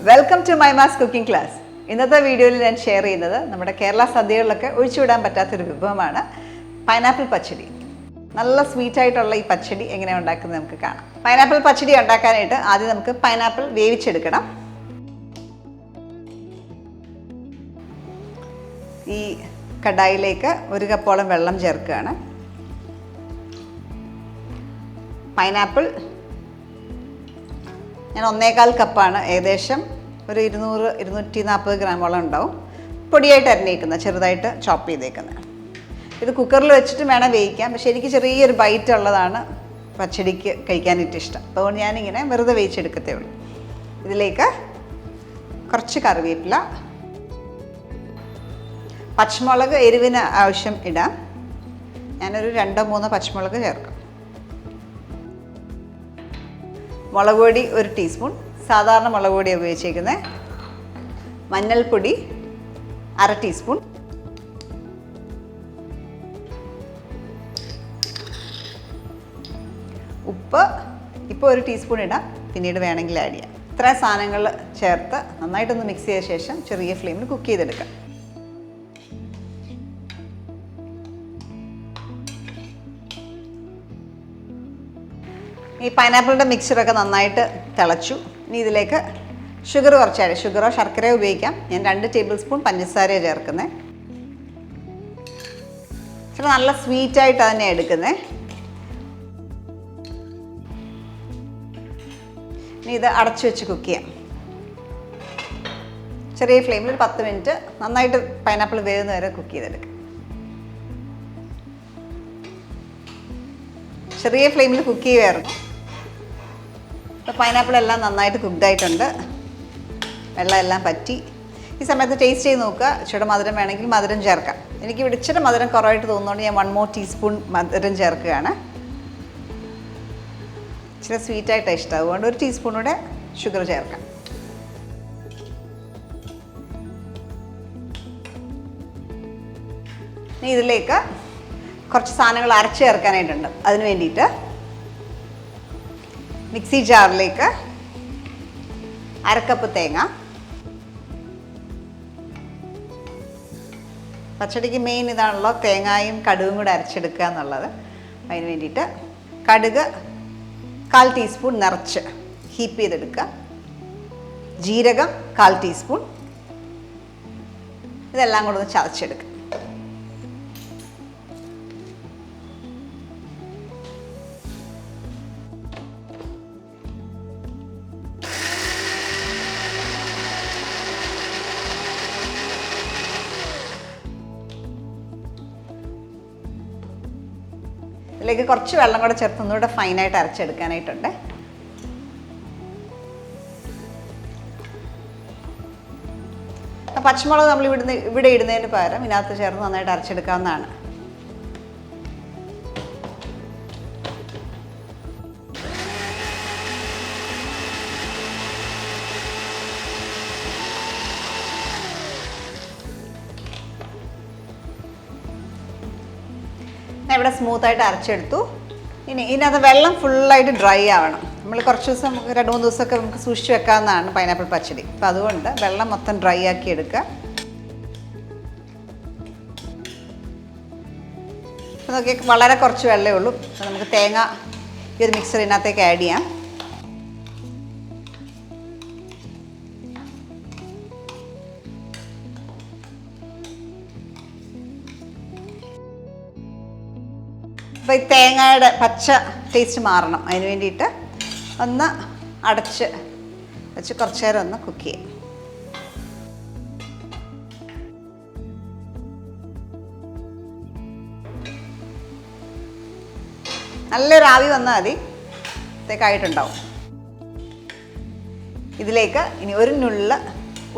Welcome to മൈമാസ് cooking class. ഇന്നത്തെ വീഡിയോയിൽ ഞാൻ ഷെയർ ചെയ്യുന്നത് നമ്മുടെ കേരള സദ്യകളിലൊക്കെ ഒഴിച്ചുവിടാൻ പറ്റാത്തൊരു വിഭവമാണ് പൈനാപ്പിൾ പച്ചടി. നല്ല സ്വീറ്റ് ആയിട്ടുള്ള ഈ പച്ചടി എങ്ങനെയാണ് ഉണ്ടാക്കുന്നത് നമുക്ക് കാണാം. പൈനാപ്പിൾ പച്ചടി ഉണ്ടാക്കാനായിട്ട് ആദ്യം നമുക്ക് പൈനാപ്പിൾ വേവിച്ചെടുക്കണം. ഈ കടായിലേക്ക് 1 കപ്പോളം വെള്ളം ചേർക്കുകയാണ്. പൈനാപ്പിൾ ഞാൻ 1.25 കപ്പാണ്, ഏകദേശം ഒരു 200-240 ഗ്രാമോളം ഉണ്ടാവും. പൊടിയായിട്ട് അരിഞ്ഞേക്കുന്നത്, ചെറുതായിട്ട് ചോപ്പ് ചെയ്തേക്കുന്നത്. ഇത് കുക്കറിൽ വെച്ചിട്ട് വേണം വേവിക്കാം, പക്ഷേ എനിക്ക് ചെറിയൊരു ബൈറ്റ് ഉള്ളതാണ് പച്ചടിക്ക് കഴിക്കാനായിട്ട് ഇഷ്ടം. അതുകൊണ്ട് ഞാനിങ്ങനെ വെറുതെ വേവിച്ചെടുക്കത്തേ ഉള്ളൂ. ഇതിലേക്ക് കുറച്ച് കറിവേപ്പില, പച്ചമുളക് എരിവിന് ആവശ്യം ഇടാം. ഞാനൊരു 2-3 പച്ചമുളക് ചേർക്കാം. മുളക് പൊടി 1 ടീസ്പൂൺ, സാധാരണ മുളക് പൊടി ഉപയോഗിച്ചേക്കുന്നത്. മഞ്ഞൾപ്പൊടി 1/2 ടീസ്പൂൺ, ഉപ്പ് ഇപ്പോൾ 1 ടീസ്പൂൺ ഇടാം, പിന്നീട് വേണമെങ്കിൽ ആഡ് ചെയ്യാം. ഇത്ര സാധനങ്ങൾ ചേർത്ത് നന്നായിട്ടൊന്ന് മിക്സ് ചെയ്ത ശേഷം ചെറിയ ഫ്ലെയിമിൽ കുക്ക് ചെയ്തെടുക്കാം. ഈ പൈനാപ്പിളിൻ്റെ മിക്സറൊക്കെ നന്നായിട്ട് തിളച്ചു. ഇനി ഇതിലേക്ക് ഷുഗർ കുറച്ചാണ്, ഷുഗറോ ശർക്കരയോ ഉപയോഗിക്കാം. ഞാൻ 2 ടേബിൾ സ്പൂൺ പഞ്ചസാരയോ ചേർക്കുന്നത്. ഇച്ചിരി നല്ല സ്വീറ്റായിട്ട് തന്നെ എടുക്കുന്നത്. ഇനി ഇത് അടച്ചു വെച്ച് കുക്ക് ചെയ്യാം. ചെറിയ ഫ്ലെയിമിൽ ഒരു 10 മിനിറ്റ് നന്നായിട്ട് പൈനാപ്പിൾ വേവുന്ന വരെ കുക്ക് ചെയ്തെടുക്കാം. ചെറിയ ഫ്ലെയിമിൽ കുക്ക് ചെയ്യുമായിരുന്നു. ഇപ്പോൾ പൈനാപ്പിൾ എല്ലാം നന്നായിട്ട് കുക്ക്ഡായിട്ടുണ്ട്, വെള്ളം എല്ലാം പറ്റി. ഈ സമയത്ത് ടേസ്റ്റ് ചെയ്ത് നോക്കുക. ഇച്ചിരി മധുരം വേണമെങ്കിൽ മധുരം ചേർക്കാം. എനിക്ക് ഇവിടെ ഇച്ചിരി മധുരം കുറവായിട്ട് തോന്നുന്നതുകൊണ്ട് ഞാൻ 1 more ടീസ്പൂൺ മധുരം ചേർക്കുകയാണ്. ഇച്ചിരി സ്വീറ്റായിട്ടാണ് ഇഷ്ടം, അതുകൊണ്ട് 1 ടീസ്പൂൺ കൂടെ ഷുഗർ ചേർക്കാം. ഇനി ഇതിലേക്ക് കുറച്ച് സാധനങ്ങൾ അരച്ച് ചേർക്കാനായിട്ടുണ്ട്. അതിന് വേണ്ടിയിട്ട് മിക്സി ജാറിലേക്ക് 1/2 കപ്പ് തേങ്ങ. പച്ചടിക്ക് മെയിൻ ഇതാണല്ലോ, തേങ്ങയും കടുകും കൂടെ അരച്ചെടുക്കുക എന്നുള്ളത്. അതിന് വേണ്ടിയിട്ട് കടുക് 1/4 ടീസ്പൂൺ നിറച്ച് ഹീപ്പ് ചെയ്തെടുക്കുക. ജീരകം 1/4 ടീസ്പൂൺ. ഇതെല്ലാം കൂടെ ഒന്ന് ചതച്ചെടുക്കുക. ഇതിലേക്ക് കുറച്ച് വെള്ളം കൂടെ ചേർത്ത് ഒന്നുകൂടെ ഫൈനായിട്ട് അരച്ചെടുക്കാനായിട്ടുണ്ട്. പച്ചമുളക് നമ്മൾ ഇവിടെ ഇടുന്നതിന് പകരം ഇതിനകത്ത് ചേർത്ത് നന്നായിട്ട് അരച്ചെടുക്കാവുന്നതാണ്. ഇവിടെ സ്മൂത്തായിട്ട് അരച്ചെടുത്തു. ഇനി ഇതിനകത്ത് വെള്ളം ഫുള്ളായിട്ട് ഡ്രൈ ആവണം. നമ്മൾ കുറച്ച് ദിവസം 2-3 ദിവസമൊക്കെ നമുക്ക് സൂക്ഷിച്ച് വെക്കാവുന്നതാണ് പൈനാപ്പിൾ പച്ചടി. അപ്പോൾ അതുകൊണ്ട് വെള്ളം മൊത്തം ഡ്രൈ ആക്കി എടുക്കുക. അപ്പോൾ നോക്കി വളരെ കുറച്ച് വെള്ളമേ ഉള്ളൂ. അപ്പോൾ നമുക്ക് തേങ്ങ ഈ ഒരു മിക്സറിനകത്തേക്ക് ആഡ് ചെയ്യാം. അപ്പോൾ ഈ തേങ്ങയുടെ പച്ച ടേസ്റ്റ് മാറണം. അതിന് വേണ്ടിയിട്ട് ഒന്ന് അടച്ച് വെച്ച് കുറച്ച് നേരം ഒന്ന് കുക്ക് ചെയ്യാം. നല്ലൊരു ആവി വന്നാൽ മതി, ത്തേക്കായിട്ടുണ്ടാവും. ഇതിലേക്ക് ഇനി 1 നുള്ള്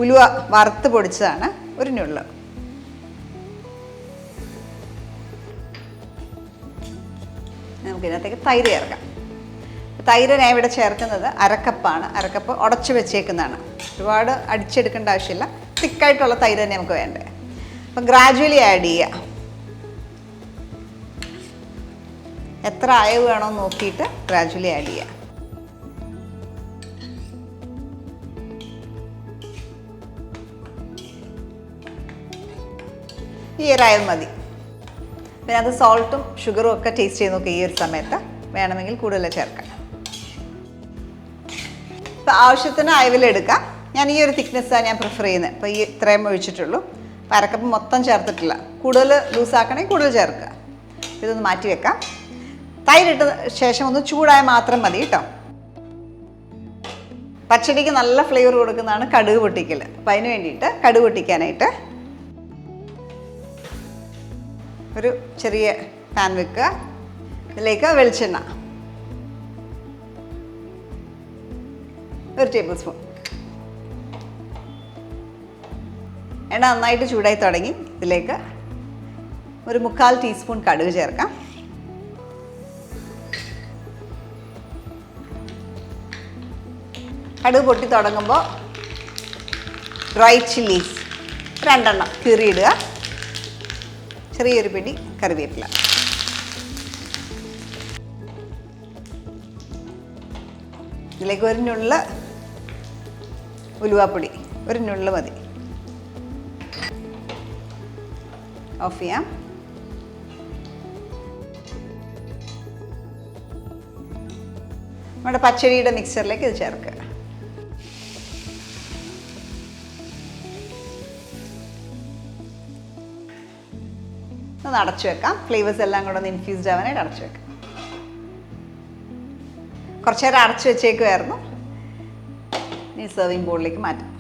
ഉലുവ വറുത്ത് പൊടിച്ചതാണ്, 1 നുള്ള്. നമുക്ക് ഇതിനകത്തേക്ക് തൈര് ചേർക്കാം. തൈര് ഞാൻ ഇവിടെ ചേർക്കുന്നത് 1/2 കപ്പാണ്. 1/2 കപ്പ് ഉടച്ച് വെച്ചേക്കുന്നതാണ്. ഒരുപാട് അടിച്ചെടുക്കേണ്ട ആവശ്യമില്ല, തിക്കായിട്ടുള്ള തൈര് തന്നെ നമുക്ക് വേണ്ടേ. അപ്പം ഗ്രാജുവലി ആഡ് ചെയ്യുക. എത്ര അയവ് വേണമെന്ന് നോക്കിയിട്ട് ഗ്രാജുവലി ആഡ് ചെയ്യുക. ഈ ഒരു അയവ് മതി. പിന്നെ അത് സോൾട്ടും ഷുഗറും ഒക്കെ ടേസ്റ്റ് ചെയ്ത് നോക്കുക. ഈ ഒരു സമയത്ത് വേണമെങ്കിൽ കൂടുതൽ ചേർക്കാം. ഇപ്പോൾ ആവശ്യത്തിന് അയവിലെടുക്കാം. ഞാൻ ഈ ഒരു തിക്നെസ്സാണ് ഞാൻ പ്രിഫർ ചെയ്യുന്നത്. ഇപ്പോൾ ഈ ഇത്രയും ഒഴിച്ചിട്ടുള്ളൂ. അരക്കപ്പ് മൊത്തം ചേർത്തിട്ടില്ല. കൂടുതൽ ലൂസാക്കണമെങ്കിൽ കൂടുതൽ ചേർക്കുക. ഇതൊന്ന് മാറ്റി വെക്കാം. തൈരിട്ട ശേഷം ഒന്ന് ചൂടായ മാത്രം മതി കേട്ടോ. പച്ചടിക്ക് നല്ല ഫ്ലേവർ കൊടുക്കുന്നതാണ് കടുക് പൊട്ടിക്കൽ. അപ്പം അതിന് വേണ്ടിയിട്ട് കടുക് പൊട്ടിക്കാനായിട്ട് ഒരു ചെറിയ പാൻ വെക്കുക. ഇതിലേക്ക് വെളിച്ചെണ്ണ 1 ടേബിൾ സ്പൂൺ. എണ്ണ നന്നായിട്ട് ചൂടായി തുടങ്ങി. ഇതിലേക്ക് ഒരു 1/4 ടീസ്പൂൺ കടുക് ചേർക്കാം. കടുക് പൊട്ടി തുടങ്ങുമ്പോൾ ഡ്രൈ ചില്ലീസ് 2 എണ്ണം കീറിയിടുക. ചെറിയൊരു പിടി കറിവേപ്പില. ഇതിലേക്ക് ഒരു നുള്ള് ഉലുവാപ്പൊടി, ഒരു നുള്ള് മതി. ഓഫ് ചെയ്യാം. നമ്മുടെ പച്ചടിയുടെ മിക്സറിലേക്ക് ഇത് ചേർക്കുക. ഒന്ന് അടച്ചു വെക്കാം. ഫ്ലേവേഴ്സ് എല്ലാം കൂടെ ഒന്ന് ഇൻഫ്യൂസ്ഡ് ആവാനായിട്ട് അടച്ചു വെക്കാം. കുറച്ച് നേരം അടച്ചു വെച്ചേക്കുമായിരുന്നു. ഇനി സെർവിങ് ബോളിലേക്ക് മാറ്റാം.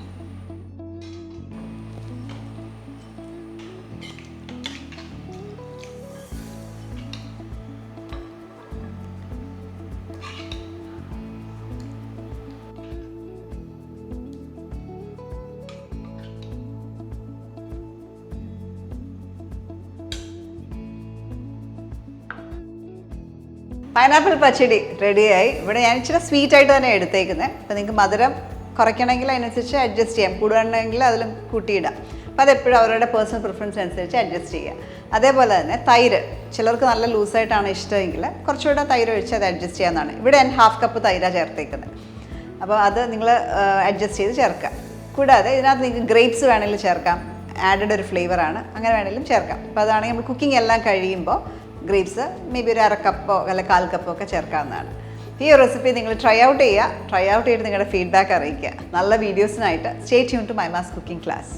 പൈനാപ്പിൾ പച്ചടി റെഡിയായി. ഇവിടെ ഞാൻ ഇച്ചിരി സ്വീറ്റായിട്ട് തന്നെ എടുത്തേക്കുന്നത്. അപ്പോൾ നിങ്ങൾക്ക് മധുരം കുറയ്ക്കണമെങ്കിൽ അതിനനുസരിച്ച് അഡ്ജസ്റ്റ് ചെയ്യാം. കൂടുകയാണെങ്കിൽ അതിലും കൂട്ടിയിടാം. അപ്പോൾ അതെപ്പോഴും അവരുടെ പേഴ്സണൽ പ്രിഫറൻസ് അനുസരിച്ച് അഡ്ജസ്റ്റ് ചെയ്യുക. അതേപോലെ തന്നെ തൈര് ചിലർക്ക് നല്ല ലൂസായിട്ടാണ് ഇഷ്ടമെങ്കിൽ കുറച്ചുകൂടെ തൈര് ഒഴിച്ച് അത് അഡ്ജസ്റ്റ് ചെയ്യാവുന്നതാണ്. ഇവിടെ ഞാൻ 1/2 കപ്പ് തൈരാണ് ചേർത്തേക്കുന്നത്. അപ്പോൾ അത് നിങ്ങൾ അഡ്ജസ്റ്റ് ചെയ്ത് ചേർക്കുക. കൂടാതെ ഇതിനകത്ത് നിങ്ങൾക്ക് ഗ്രേപ്സ് വേണമെങ്കിലും ചേർക്കാം. ആഡഡ് ഒരു ഫ്ലേവറാണ്. അങ്ങനെ വേണമെങ്കിലും ചേർക്കാം. അപ്പോൾ അതാണെങ്കിൽ നമ്മൾ കുക്കിംഗ് എല്ലാം കഴിയുമ്പോൾ ഗ്രേപ്സ് മേ ബി ഒരു 1/2 കപ്പോ അല്ല 1/4 കപ്പോ ഒക്കെ ചേർക്കാവുന്നതാണ്. ഈ റെസിപ്പി നിങ്ങൾ ട്രൈ ഔട്ട് ചെയ്യുക. ട്രൈ ഔട്ട് ചെയ്തിട്ട് നിങ്ങളുടെ ഫീഡ്ബാക്ക് അറിയിക്കുക. നല്ല വീഡിയോസിനായിട്ട് സ്റ്റേ ട്യൂൺ ടു മൈമാസ് കുക്കിംഗ് ക്ലാസ്.